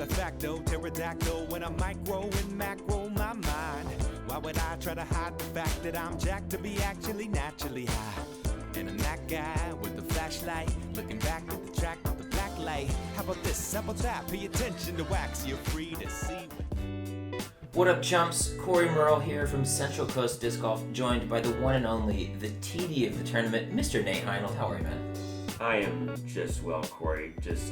matter of fact though, pterodactyl when I'm micro and macro my mind. Why would I try to hide the fact that I'm jacked to be actually naturally high? And I'm that guy with the flashlight, looking back at the track with the black light. How about this, how about that? Pay attention to wax, you're free to see. What up, chumps? Corey Merle here from Central Coast Disc Golf, joined by the one and only, the TD of the tournament, Mr. Nate Heinold. How are you, man? I am just well, Corey. Just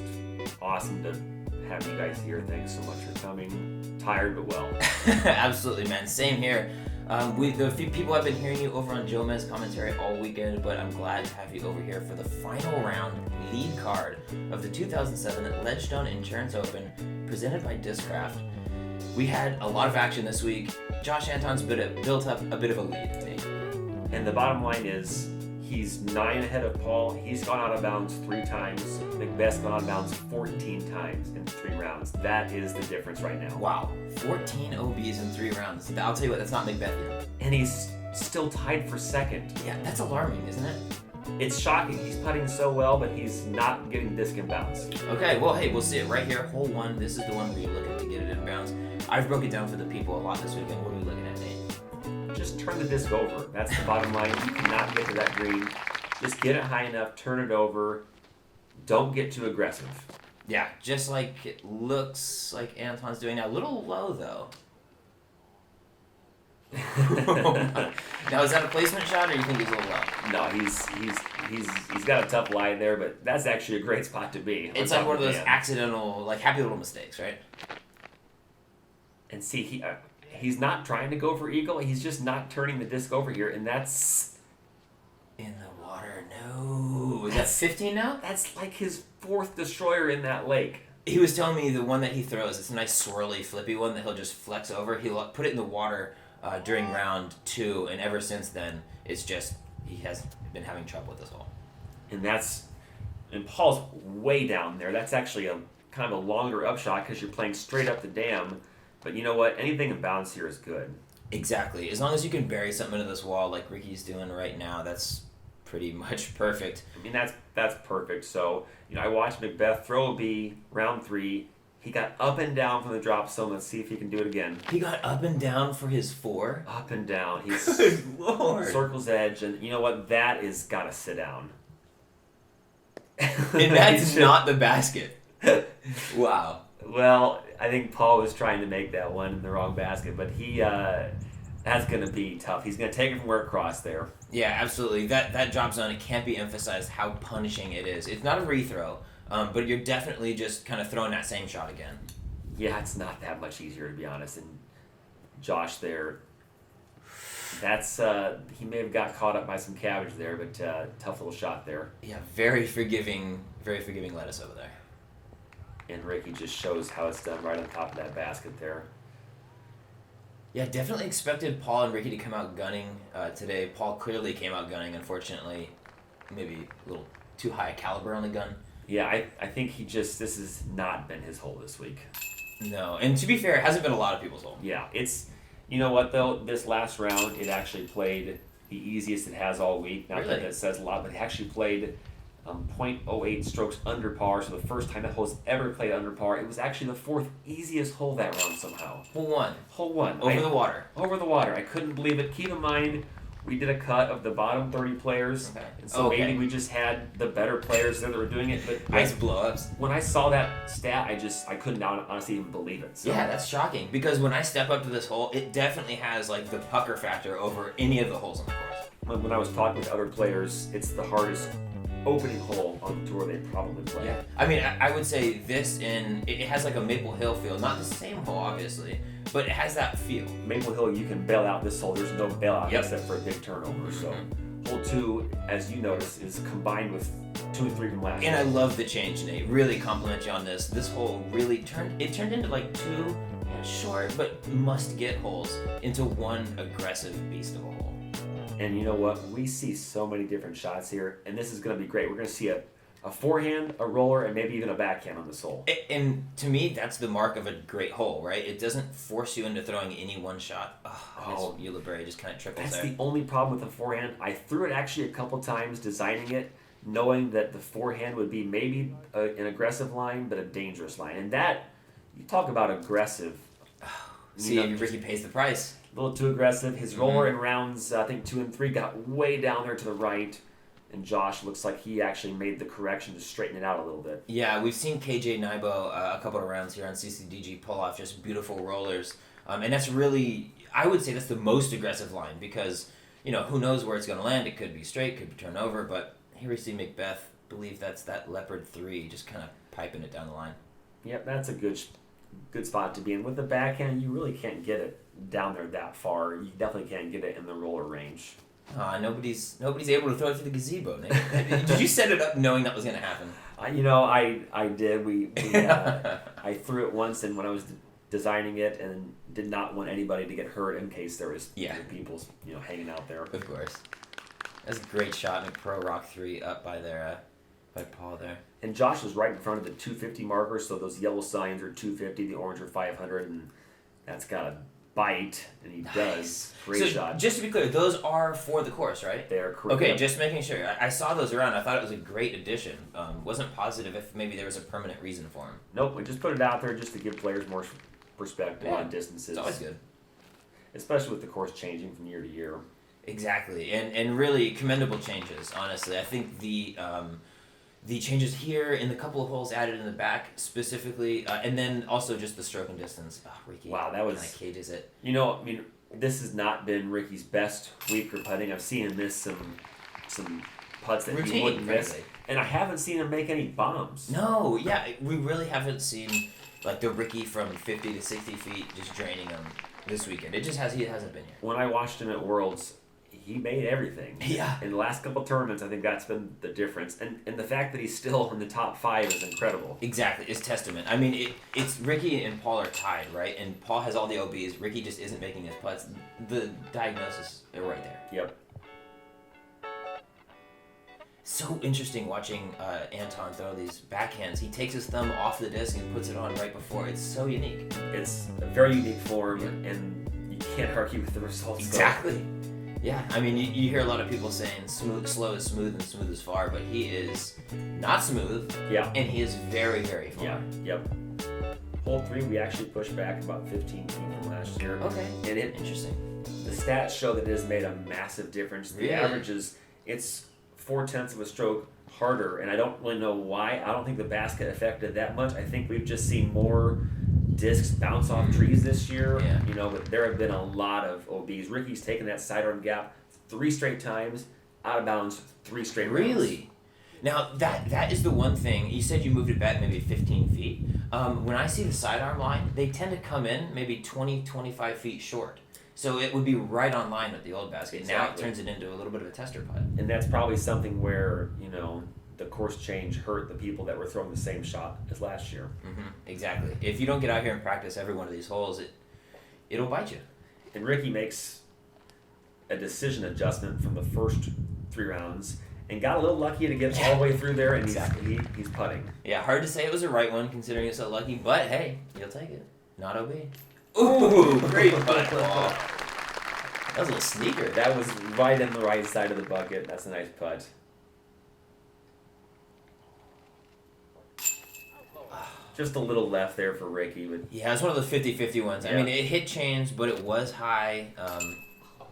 awesome to have you guys here. Thanks so much for coming. Tired but well. Absolutely, man. Same here. The few people have been hearing you over on Jomez commentary all weekend, but I'm glad to have you over here for the final round lead card of the 2007 Ledgestone Insurance Open, presented by Discraft. We had a lot of action this week. Josh Anton's built up a bit of a lead, Nate. And the bottom line is, he's 9 ahead of Paul. He's gone out of bounds 3 times. McBeth's gone out of bounds 14 times in 3 rounds. That is the difference right now. Wow, 14 OBs in 3 rounds. I'll tell you what, that's not McBeth yet. And he's still tied for second. Yeah, that's alarming, isn't it? It's shocking. He's putting so well, but he's not getting disc in bounds. Okay, well, hey, we'll see it right here. Hole 1, this is the one where you're looking to get it in bounds. I've broke it down for the people a lot this weekend. What are we looking at, Nate? Just turn the disc over. That's the bottom line. You cannot get to that green. Just get it high enough, turn it over. Don't get too aggressive. Yeah, just like it looks like Anton's doing now. A little low, though. Now, is that a placement shot, or you think he's a little low? No, he's got a tough lie there, but that's actually a great spot to be. It's like one of those accidental, like happy little mistakes, right? And see, he's not trying to go for eagle. He's just not turning the disc over here, and that's in the water. No, is that 15 now? That's like his 4th destroyer in that lake. He was telling me the one that he throws, it's a nice swirly, flippy one that he'll just flex over. He'll put it in the water during round 2, and ever since then, it's just he has been having trouble with this hole. And Paul's way down there. That's actually a kind of a longer upshot because you're playing straight up the dam. But you know what? Anything in bounds here is good. Exactly. As long as you can bury something into this wall like Ricky's doing right now, that's pretty much perfect. I mean, that's perfect. So, I watched McBeth throw a B, round 3. He got up and down from the drop zone. Let's see if he can do it again. He got up and down for his 4? Up and down. He's Good Lord. Circle's edge. And you know what? That is got to sit down. And that's not the basket. Wow. Well, I think Paul was trying to make that one in the wrong basket, but that's going to be tough. He's going to take it from where it crossed there. Yeah, absolutely. That drop zone, it can't be emphasized how punishing it is. It's not a rethrow, but you're definitely just kind of throwing that same shot again. Yeah, it's not that much easier, to be honest. And Josh there, he may have got caught up by some cabbage there, but tough little shot there. Yeah, very forgiving lettuce over there. And Ricky just shows how it's done right on top of that basket there. Yeah, definitely expected Paul and Ricky to come out gunning today. Paul clearly came out gunning, unfortunately. Maybe a little too high a caliber on the gun. Yeah, I think this has not been his hole this week. No, and to be fair, it hasn't been a lot of people's hole. Yeah, you know what though, this last round, it actually played the easiest it has all week. Not really? that says a lot, but it actually played 0.08 strokes under par, so the first time that hole's ever played under par. It was actually the 4th easiest hole that round somehow. Hole 1. Hole 1. Over the water. Over the water. I couldn't believe it. Keep in mind, we did a cut of the bottom 30 players, okay. And so maybe we just had the better players there that were doing it. But nice blow-ups. When I saw that stat, I couldn't honestly even believe it. So. Yeah, that's shocking, because when I step up to this hole, it definitely has like the pucker factor over any of the holes on the course. When I was talking with other players, it's the hardest opening hole on the tour they probably play. Yeah, I mean, I would say this it has like a Maple Hill feel. Not the same hole, obviously, but it has that feel. Maple Hill, you can bail out this hole. There's no bailout except for a big turnover. So hole 2, as you notice, is combined with 2 and 3 from last And year. I love the change, Nate. Really compliment you on this. This hole really turned into like 2 short but must-get holes into one aggressive beast of a hole. And you know what? We see so many different shots here, and this is going to be great. We're going to see a forehand, a roller, and maybe even a backhand on this hole. And to me, that's the mark of a great hole, right? It doesn't force you into throwing any one shot. Oh, Ulibarri just kind of triples That's there. the only problem with the forehand. I threw it actually a couple times designing it, knowing that the forehand would be maybe an aggressive line, but a dangerous line. And that You talk about aggressive. See, Ricky pays the price. A little too aggressive. His roller in rounds, I think 2 and 3, got way down there to the right. And Josh looks like he actually made the correction to straighten it out a little bit. Yeah, we've seen KJ Nybo a couple of rounds here on CCDG pull off just beautiful rollers. And that's really, I would say that's the most aggressive line because, who knows where it's going to land. It could be straight, could be turn over. But here we see McBeth, believe that's that Leopard 3, just kind of piping it down the line. Yep, that's a good spot to be in. With the backhand, you really can't get it down there that far. You definitely can't get it in the roller range. Nobody's able to throw it through the gazebo, Nick. Did you set it up knowing that was going to happen? I did. I threw it once, and when I was designing it, and did not want anybody to get hurt in case there was people hanging out there. Of course, that's a great shot. McPro Rock 3 up by Paul there. And Josh was right in front of the 250 marker, so those yellow signs are 250, the orange are 500, and that's got a bite, and he does. Great shot. Just to be clear, those are for the course, right? They are correct. Okay, just making sure. I saw those around. I thought it was a great addition. Wasn't positive if maybe there was a permanent reason for them. Nope, we just put it out there just to give players more perspective on distances. It's always good. Especially with the course changing from year to year. Exactly, and really commendable changes, honestly. I think the changes here in the couple of holes added in the back specifically, and then also just the stroke and distance. Oh, Ricky, wow, that was kind of cages it. This has not been Ricky's best week for putting. I've seen him miss some putts that he wouldn't miss, and I haven't seen him make any bombs. No, yeah, we really haven't seen like the Ricky from 50 to 60 feet just draining him this weekend. He hasn't been here. When I watched him at Worlds, he made everything. Yeah. In the last couple tournaments, I think that's been the difference. And the fact that he's still in the top 5 is incredible. Exactly. It's testament. I mean, it's Ricky and Paul are tied, right? And Paul has all the OBs. Ricky just isn't making his putts. The diagnosis are right there. Yep. So interesting watching Anthon throw these backhands. He takes his thumb off the disc and puts it on right before. It's so unique. It's a very unique form, and you can't argue with the results. Exactly. Yeah, I mean, you hear a lot of people saying slow is smooth and smooth is far, but he is not smooth. Yeah. And he is very, very far. Yeah. Yep. Hole 3, we actually pushed back about 15 feet from last year. Okay. And Interesting. The stats show that it has made a massive difference. The average is, it's 0.4 of a stroke harder, and I don't really know why. I don't think the basket affected that much. I think we've just seen more discs bounce off trees this year. Yeah. But there have been a lot of OBs. Ricky's taken that sidearm gap 3 straight times, out of bounds 3 straight rounds. Really? Now, that is the one thing. You said you moved it back maybe 15 feet. When I see the sidearm line, they tend to come in maybe 20, 25 feet short. So it would be right on line with the old basket. Exactly. Now it turns it into a little bit of a tester putt. And that's probably something where, the course change hurt the people that were throwing the same shot as last year. Mm-hmm. Exactly. If you don't get out here and practice every one of these holes, it'll bite you. And Ricky makes a decision adjustment from the first 3 rounds and got a little lucky to get all the way through there, and he's putting. Yeah, hard to say it was the right one considering it's so lucky, but hey, you'll take it. Not OB. Ooh, great putt. Oh. That was a little sneaker. That was right in the right side of the bucket. That's a nice putt. Just a little left there for Ricky. But yeah, it was one of those 50-50 ones. Yeah. I mean, it hit chains, but it was high.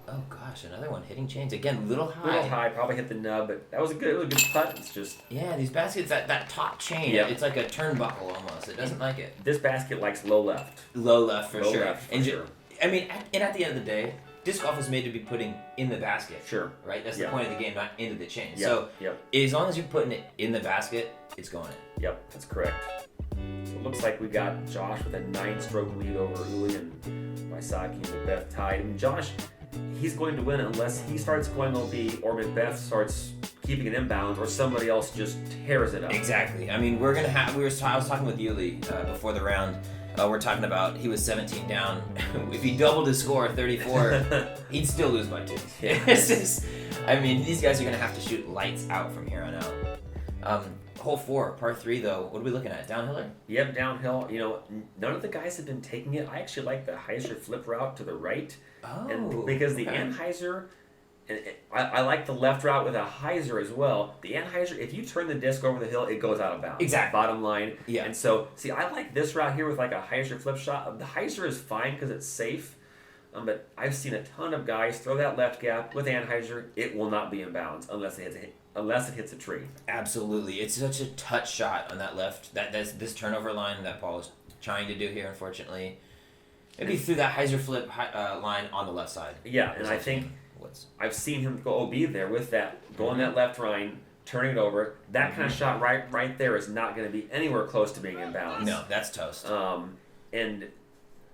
Oh gosh, another one hitting chains again, little high. Little high, probably hit the nub, but that was a good putt. It's just these baskets that top chain. Yep. It's like a turnbuckle almost. It doesn't like it. This basket likes low left. Low left for low sure. Left for sure. I mean, at the end of the day, disc golf is made to be putting in the basket. Sure. Right. That's the point of the game, not into the chain. Yep. So yep. As long as you're putting it in the basket, it's going in. Yep, that's correct. So it looks like we got Josh with a 9-stroke lead over Uli and Wysocki and McBeth tied. And Josh, he's going to win unless he starts going OB or McBeth starts keeping it inbound or somebody else just tears it up. Exactly. I mean, I was talking with Uli before the round. We're talking about he was 17 down. If he doubled his score 34, he'd still lose by 2. I mean, these guys are going to have to shoot lights out from here on out. Hole 4, par 3 though, what are we looking at? Downhiller? Yep, downhill. None of the guys have been taking it. I actually like the Heiser flip route to the right. Oh, and because the Anheuser I like the left route with a hyzer as well. The anhyzer, if you turn the disc over the hill, it goes out of bounds. Exactly. Bottom line. Yeah. And so, see, I like this route here with like a hyzer flip shot. The hyzer is fine because it's safe. But I've seen a ton of guys throw that left gap with anhyzer. It will not be in bounds unless it hits a tree. Absolutely. It's such a touch shot on that left. That's this turnover line that Paul is trying to do here, unfortunately. Maybe through that hyzer flip line on the left side. Yeah, and I think I've seen him go OB there with that, go on that left line, turning it over. That kind of shot right there is not going to be anywhere close to being in bounds. No, that's toast. And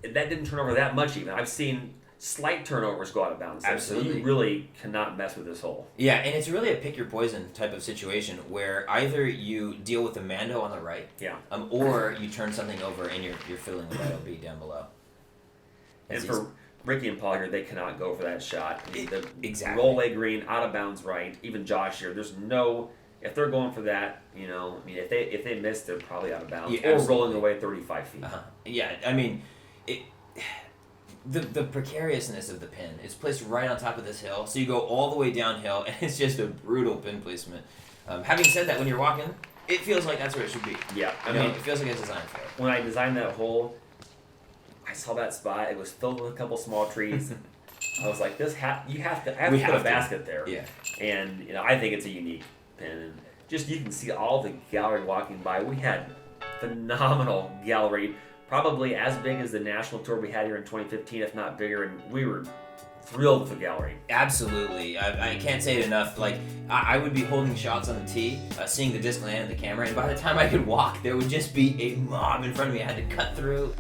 that didn't turn over that much even. I've seen slight turnovers go out of bounds. Absolutely. So you really cannot mess with this hole. Yeah, and it's really a pick your poison type of situation where either you deal with the Mando on the right, or you turn something over and you're filling with that OB down below. And for Ricky and Paul here, they cannot go for that shot. Exactly. Roll leg green, out of bounds right. Even Josh here, there's no. If they're going for that, if they miss, they're probably out of bounds or rolling away 35 feet. Yeah, I mean, the precariousness of the pin. It's placed right on top of this hill, so you go all the way downhill, and it's just a brutal pin placement. Having said that, when you're walking, it feels like that's where it should be. Yeah, I mean, it feels like it's designed for it. When I designed that hole, I saw that spot. It was filled with a couple small trees. I was like, "I have to put a basket there." Yeah. And I think it's a unique pin, and just you can see all the gallery walking by. We had phenomenal gallery, probably as big as the national tour we had here in 2015, if not bigger. And we were thrilled with the gallery. Absolutely. I can't say it enough. Like, I would be holding shots on the tee, seeing the disc land in the camera, and by the time I could walk, there would just be a mob in front of me I had to cut through.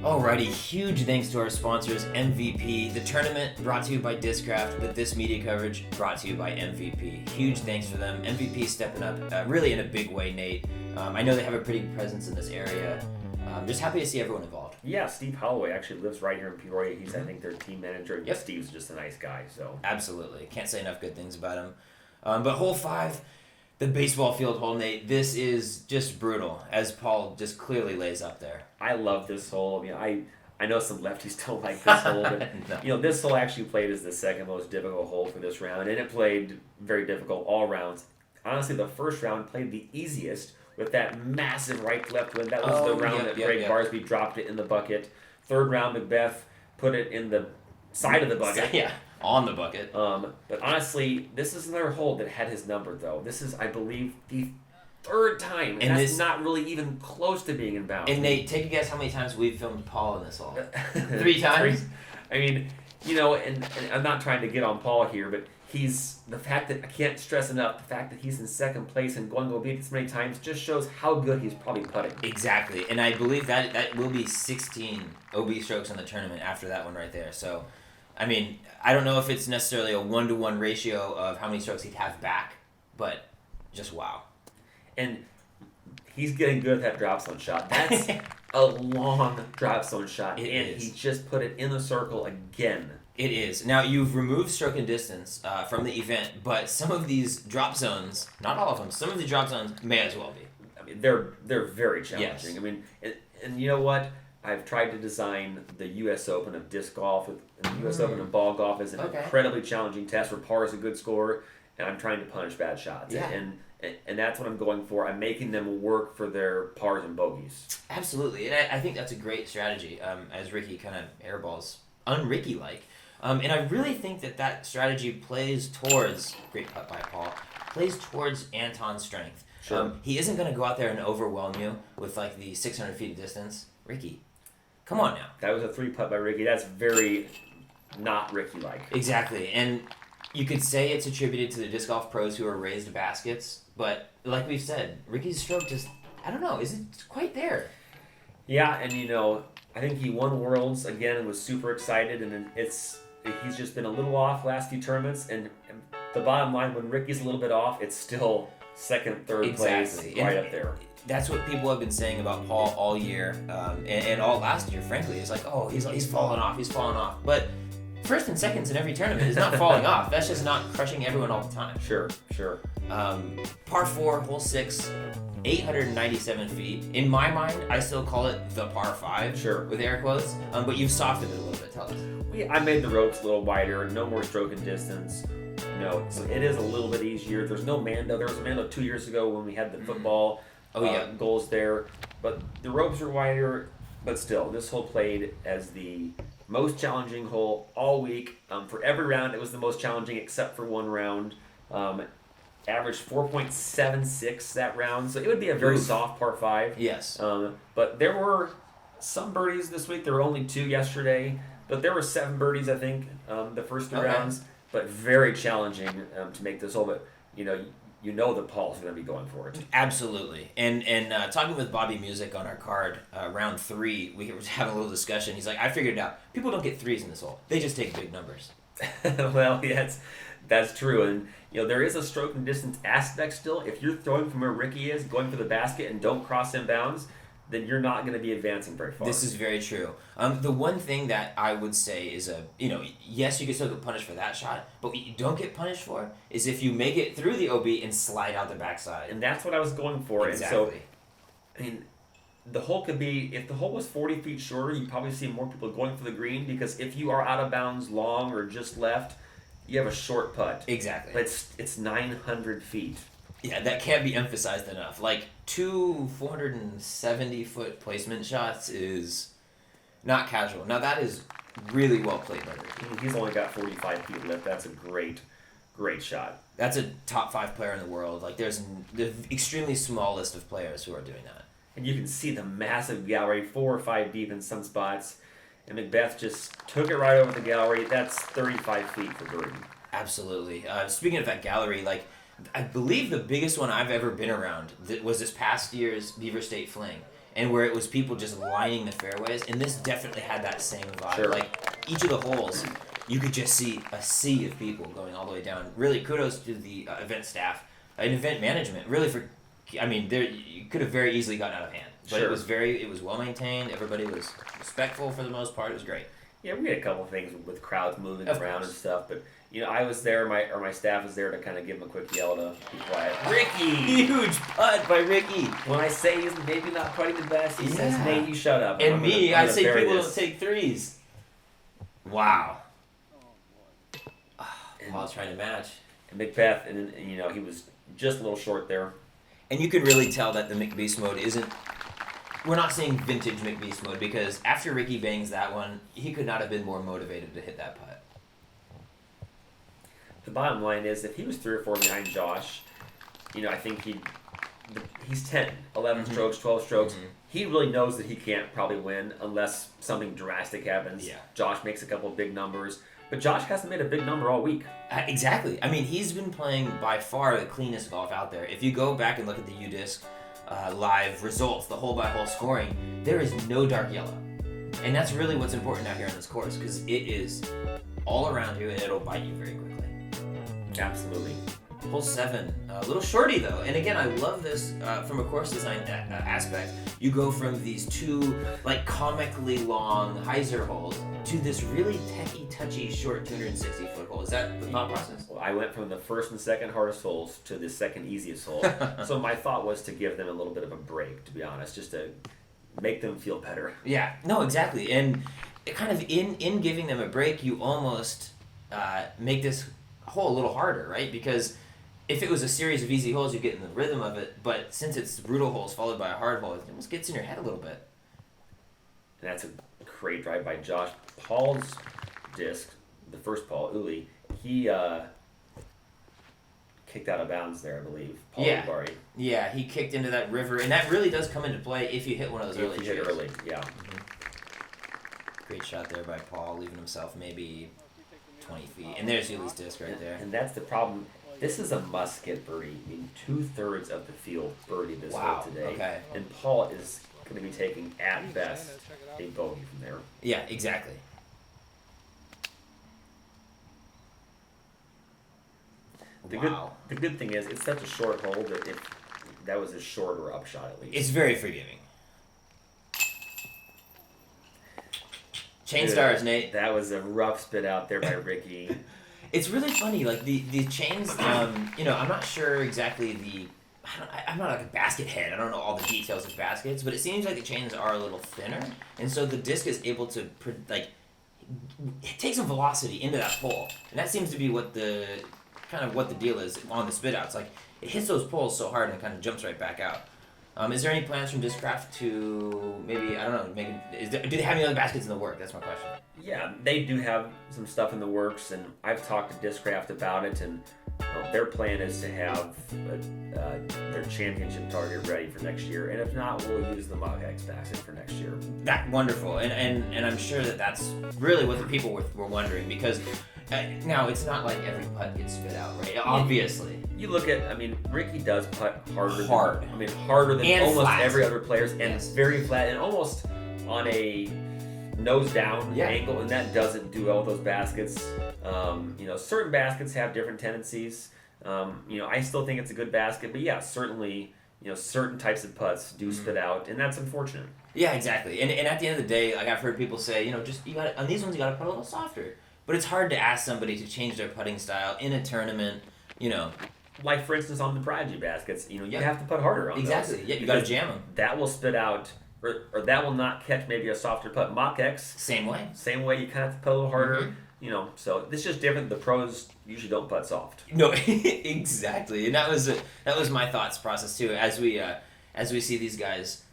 Alrighty, huge thanks to our sponsors, MVP. The tournament brought to you by Discraft, but this media coverage brought to you by MVP. Huge thanks for them. MVP stepping up really in a big way, Nate. I know they have a pretty good presence in this area. Just happy to see everyone involved. Yeah, Steve Holloway actually lives right here in Peoria. He's, I think, their team manager. Yep. Steve's just a nice guy. So Absolutely. Can't say enough good things about him. But hole 5, the baseball field hole, Nate, this is just brutal, as Paul just clearly lays up there. I love this hole. I mean, I know some lefties don't like this hole, but No. This hole actually played as the second most difficult hole for this round, and it played very difficult all rounds. Honestly, the first round played the easiest with that massive right-left wind. That was the round that Greg Barsby dropped it in the bucket. Third round, McBeth put it in the side of the bucket. Yeah, on the bucket. But honestly, this is another hole that had his number, though. This is, I believe, the third time, and that's not really even close to being in bounds. And Nate, take a guess how many times we've filmed Paul in this hole. 3 times? I mean, and I'm not trying to get on Paul here, but the fact that I can't stress enough, the fact that he's in second place and going to OB this many times just shows how good he's probably putting. Exactly, and I believe that will be 16 OB strokes in the tournament after that one right there. So, I mean, I don't know if it's necessarily a 1-to-1 ratio of how many strokes he'd have back, but just wow. And he's getting good at that drop zone shot. That's a long drop zone shot, he just put it in the circle again. It is. Now, you've removed stroke and distance from the event, but some of these drop zones, not all of them, some of the drop zones may as well be. I mean, they're very challenging. Yes. I mean, and you know what? I've tried to design the U.S. Open of disc golf, and the U.S. Open of ball golf is an incredibly challenging test where par is a good score, and I'm trying to punish bad shots. Yeah. And and that's what I'm going for. I'm making them work for their pars and bogeys. Absolutely, and I think that's a great strategy. As Ricky kind of airballs un-Ricky like, and I really think that strategy plays towards great putt by Paul. Plays towards Anton's strength. Sure. He isn't going to go out there and overwhelm you with like the 600 feet of distance. Ricky, come on now. That was a 3-putt by Ricky. That's very not Ricky-like. Exactly, and you could say it's attributed to the disc golf pros who are raised baskets, but like we've said, Ricky's stroke just, I don't know, is it quite there? Yeah, and I think he won Worlds again and was super excited, and he's just been a little off last few tournaments, and the bottom line, when Ricky's a little bit off, it's still second, third place, right up there. That's what people have been saying about Paul all year, and all last year, frankly. It's like, oh, he's fallen off. But first and seconds in every tournament is not falling off. That's just not crushing everyone all the time. Sure. Par 4, hole 6, 897 feet. In my mind, I still call it the par 5. Sure. With air quotes. But you've softened it a little bit. Tell us. I made the ropes a little wider, no more stroke and distance. So it is a little bit easier. There's no Mando. There was a Mando 2 years ago when we had the football goals there. But the ropes are wider, but still, this hole played as the most challenging hole all week. For every round, it was the most challenging except for one round. Averaged 4.76 that round, so it would be a very soft par 5. Yes. But there were some birdies this week. There were only 2 yesterday, but there were 7 birdies, I think, the first 3 rounds. But very challenging to make this hole. But the Paul's going to be going for it. Absolutely. And talking with Bobby Music on our card, round 3, we were having a little discussion. He's like, I figured it out. People don't get 3s in this hole. They just take big numbers. Well, yes, that's true. And there is a stroke and distance aspect still. If you're throwing from where Ricky is, going for the basket, and don't cross inbounds, then you're not going to be advancing very far. This is very true. The one thing that I would say is yes, you can still get punished for that shot, but what you don't get punished for is if you make it through the OB and slide out the backside. And that's what I was going for. Exactly. And so, the hole could be, if the hole was 40 feet shorter, you'd probably see more people going for the green, because if you are out of bounds long or just left, you have a short putt. Exactly. But it's 900 feet. Yeah, that can't be emphasized enough. Like, 2 470-foot placement shots is not casual. Now, that is really well played by Ricky. He's only got 45 feet left. That's a great shot. That's a top 5 player in the world. Like, there's the extremely small list of players who are doing that. And you can see the massive gallery, 4 or 5 deep in some spots. And McBeth just took it right over the gallery. That's 35 feet for birdie. Absolutely. Speaking of that gallery, like, I believe the biggest one I've ever been around was this past year's Beaver State Fling, and where it was people just lining the fairways, and this definitely had that same vibe. Sure. Like, each of the holes, you could just see a sea of people going all the way down. Really, kudos to the event staff and event management. Really, you could have very easily gotten out of hand, but Sure. it was well maintained. Everybody was respectful for the most part. It was great. Yeah, we had a couple of things with crowds moving Of around course. and stuff, but I was there, my staff was there to kind of give him a quick yell to be quiet. Ricky! Huge putt by Ricky! When I say he's maybe not putting the best, he says, Yeah. "Nate, you shut up." And I say bury people this. don't take 3s. Wow. Paul's trying to match. And McBeth, and he was just a little short there. And you can really tell that the McBeast mode isn't... We're not seeing vintage McBeast mode, because after Ricky bangs that one, he could not have been more motivated to hit that putt. The bottom line is, if he was 3 or 4 behind Josh, I think he's 10, 11 strokes, 12 strokes. Mm-hmm. He really knows that he can't probably win unless something drastic happens. Yeah. Josh makes a couple of big numbers. But Josh hasn't made a big number all week. Exactly. I mean, he's been playing by far the cleanest golf out there. If you go back and look at the UDisc live results, the hole-by-hole scoring, there is no dark yellow. And that's really what's important out here on this course, because it is all around you, and it'll bite you very quickly. Absolutely. Hole 7, a little shorty though, and again, I love this from a course design aspect. You go from these 2 like comically long hyzer holes to this really techie, touchy, short 260-foot hole. Is that the thought process? Well, I went from the first and second hardest holes to the second easiest hole. So my thought was to give them a little bit of a break, to be honest, just to make them feel better. Yeah, no, exactly, and it kind of in giving them a break, you almost make this hole a little harder, right? Because if it was a series of easy holes, you get in the rhythm of it. But since it's brutal holes followed by a hard hole, it almost gets in your head a little bit. And that's a great drive by Josh. Paul's disc, the first Paul, Uli, he kicked out of bounds there, I believe. Paul Ulibarri. Yeah, he kicked into that river, and that really does come into play if you hit one of those early If you hit early, yeah. Mm-hmm. Great shot there by Paul, leaving himself maybe 20 feet. And there's Uli's disc right there. And that's the problem. This is a must-get birdie. I mean, 2/3 of the field birdie this hole today. Okay. And Paul is going to be taking, at best, a bogey from there. Yeah, exactly. The good thing is, it's such a short hole that if that was a short or upshot at least. It's very forgiving. Chain stars, Nate. That was a rough spit out there by Ricky. It's really funny, like the chains. I'm not sure exactly I'm not like a basket head. I don't know all the details of baskets, but it seems like the chains are a little thinner, and so the disc is able to take some velocity into that hole, and that seems to be what the deal is on the spit outs. Like it hits those poles so hard and it kind of jumps right back out. Is there any plans from Discraft to maybe, I don't know, do they have any other baskets in the work? That's my question. Yeah, they do have some stuff in the works, and I've talked to Discraft about it, and their plan is to have their championship target ready for next year, and if not, we'll use the McBeth basket for next year. That's wonderful, and I'm sure that's really what the people were wondering, because now it's not like every putt gets spit out, right? Obviously. You look at, Ricky does putt harder than and almost flat. every other player's, and very flat, and almost on a nose down angle, and that doesn't do well with those baskets. Certain baskets have different tendencies. I still think it's a good basket, but yeah, certainly, certain types of putts do spit out, and that's unfortunate. Yeah, exactly. And at the end of the day, like I've heard people say, on these ones you gotta put a little softer. But it's hard to ask somebody to change their putting style in a tournament, Like, for instance, on the Prodigy baskets, you have to put harder on those. Exactly. Yeah, you got to jam them. That will spit out, or that will not catch maybe a softer putt. Mach-X. Same way. You kind of have to put a little harder. Mm-hmm. So this is just different. The pros usually don't putt soft. No, exactly. And that was my thoughts process too. As we see these guys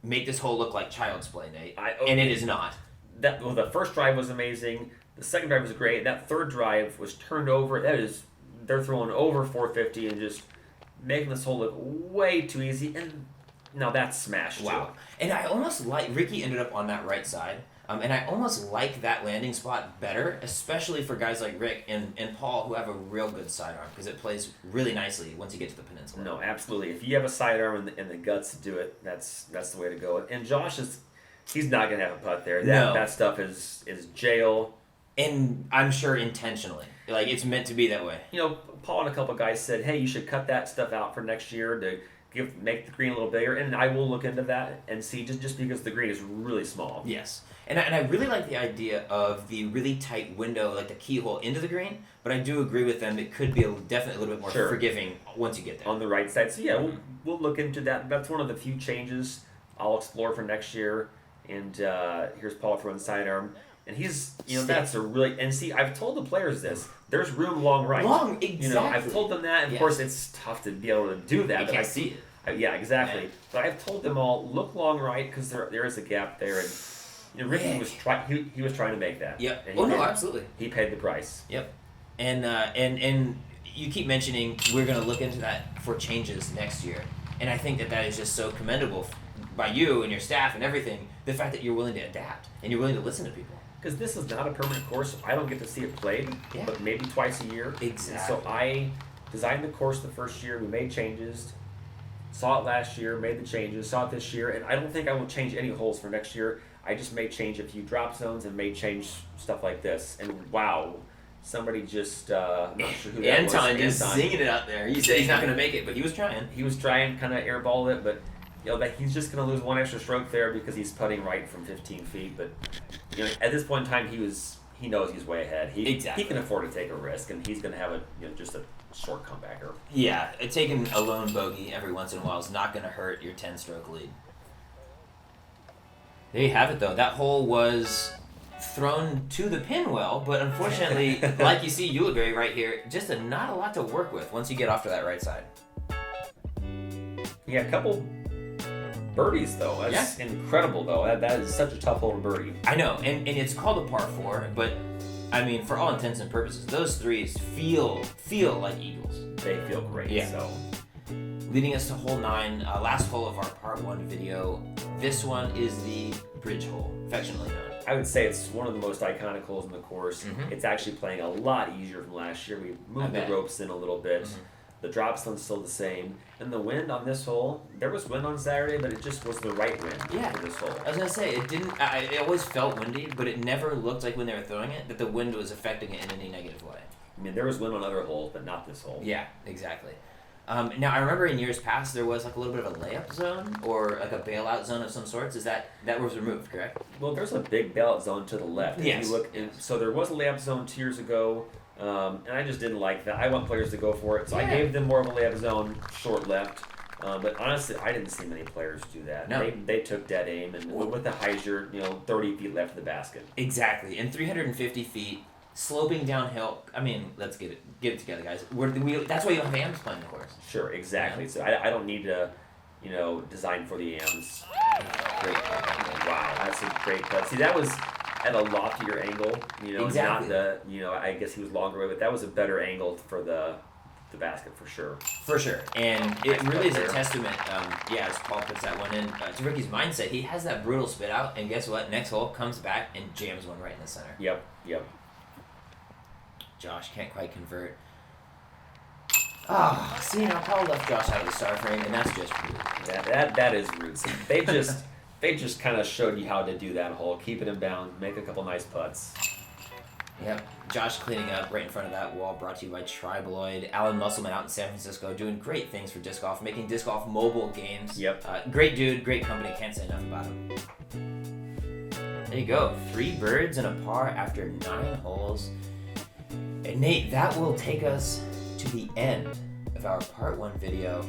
make this hole look like child's play, Nate, and it is not. The first drive was amazing. The second drive was great. That third drive was turned over. They're throwing over 450 and just making this hole look way too easy. And now that's smashed. Wow. Too. And I almost like Ricky ended up on that right side. And I almost like that landing spot better, especially for guys like Rick and Paul who have a real good sidearm, because it plays really nicely once you get to the peninsula. No, absolutely. If you have a sidearm and the guts to do it, that's the way to go. And Josh he's not gonna have a putt there. That stuff is jail. And I'm sure intentionally. Like, it's meant to be that way. Paul and a couple guys said, hey, you should cut that stuff out for next year to make the green a little bigger, and I will look into that and see, just because the green is really small. Yes. And I really like the idea of the really tight window, like the keyhole into the green, but I do agree with them. It could be definitely a little bit more forgiving once you get there. On the right side. So, yeah, we'll look into that. That's one of the few changes I'll explore for next year. And here's Paul throwing sidearm. And he's, that's a really, and see, I've told the players this, there's room long right. Exactly. I've told them that, and of course it's tough to be able to do that. You can't see it. Yeah, exactly. Yeah. But I've told them all, look long right, because there is a gap there, and Ricky was he was trying to make that. Yep. And absolutely. He paid the price. Yep. And you keep mentioning we're going to look into that for changes next year, and I think that is just so commendable by you and your staff and everything, the fact that you're willing to adapt, and you're willing to listen to people. Because this is not a permanent course, so I don't get to see it played, but maybe twice a year. Exactly. And so I designed the course the first year, we made changes, saw it last year, made the changes, saw it this year, and I don't think I will change any holes for next year. I just may change a few drop zones and may change stuff like this. And wow, somebody just, I'm not sure who that was. Anthon just singing it out there. He said he's not going to make it, but he was trying. He was trying, kind of airballed it, but that he's just going to lose one extra stroke there because he's putting right from 15 feet. But at this point in time, he knows he's way ahead. He can afford to take a risk, and he's going to have just a short comebacker. Yeah, taking a lone bogey every once in a while is not going to hurt your 10-stroke lead. There you have it, though. That hole was thrown to the pin well, but unfortunately, like you see Ulibarri right here, just not a lot to work with once you get off to that right side. Yeah, a couple birdies though. That's incredible though. That is such a tough hole to birdie. I know, and it's called a par 4, but I mean, for all intents and purposes, those threes feel like eagles. They feel great. Yeah. So, leading us to hole 9, last hole of our part 1 video. This one is the bridge hole, affectionately known. I would say it's one of the most iconic holes in the course. Mhm. It's actually playing a lot easier from last year. We moved the ropes in a little bit. Mhm. The drop zone's still the same. And the wind on this hole, there was wind on Saturday, but it just was the right wind for this hole. I was going to say, it always felt windy, but it never looked like when they were throwing it that the wind was affecting it in any negative way. I mean, there was wind on other holes, but not this hole. Yeah, exactly. Now, I remember in years past there was like a little bit of a layup zone or like a bailout zone of some sorts. Is that was removed, correct? Well, there's a big bailout zone to the left. Yes. If you look, so there was a layup zone 2 years ago, and I just didn't like that. I want players to go for it, so I gave them more of a layup zone, short left. But honestly, I didn't see many players do that. No. They took dead aim, and with the hyzer, 30 feet left of the basket. Exactly, and 350 feet, sloping downhill. I mean, let's get it together, guys. That's why you don't have AMs playing the course. Sure, exactly. So I don't need to, design for the AMs. Great. Wow, that's a great cut. See, that was at a loftier angle, Exactly. not I guess he was longer away, but that was a better angle for the basket for sure. For sure, and it really is a there. testament, as Paul puts that one in, to Ricky's mindset. He has that brutal spit out, and guess what? Next hole comes back and jams one right in the center. Yep. Josh can't quite convert. See, now Paul left Josh out of the star frame, and that's just rude. That is rude. See, they just kind of showed you how to do that hole. Keep it in bounds, make a couple nice putts. Yep. Josh cleaning up right in front of that wall, brought to you by Tribaloid. Alan Musselman out in San Francisco doing great things for disc golf, making disc golf mobile games. Yep. Great dude, great company, can't say enough about him. There you go. 3 birds and a par after 9 holes. And Nate, that will take us to the end of our part 1 video.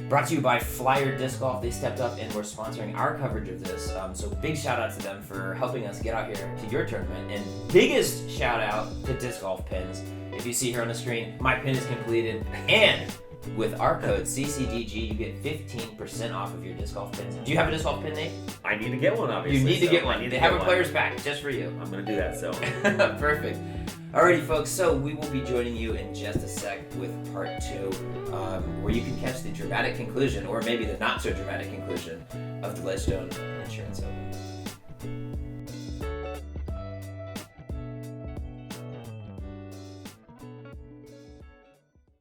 Brought to you by Flyer Disc Golf. They stepped up and were sponsoring our coverage of this. So big shout out to them for helping us get out here to your tournament. And biggest shout out to Disc Golf Pins. If you see here on the screen, my pin is completed. And with our code CCDG, you get 15% off of your disc golf pins. Do you have a disc golf pin, Nate? I need to get one, obviously. You need to get one. They They have a player's pack just for you. I'm going to do that, so. Perfect. Alrighty, folks, so we will be joining you in just a sec with part 2, where you can catch the dramatic conclusion, or maybe the not so dramatic conclusion, of the Ledgestone Insurance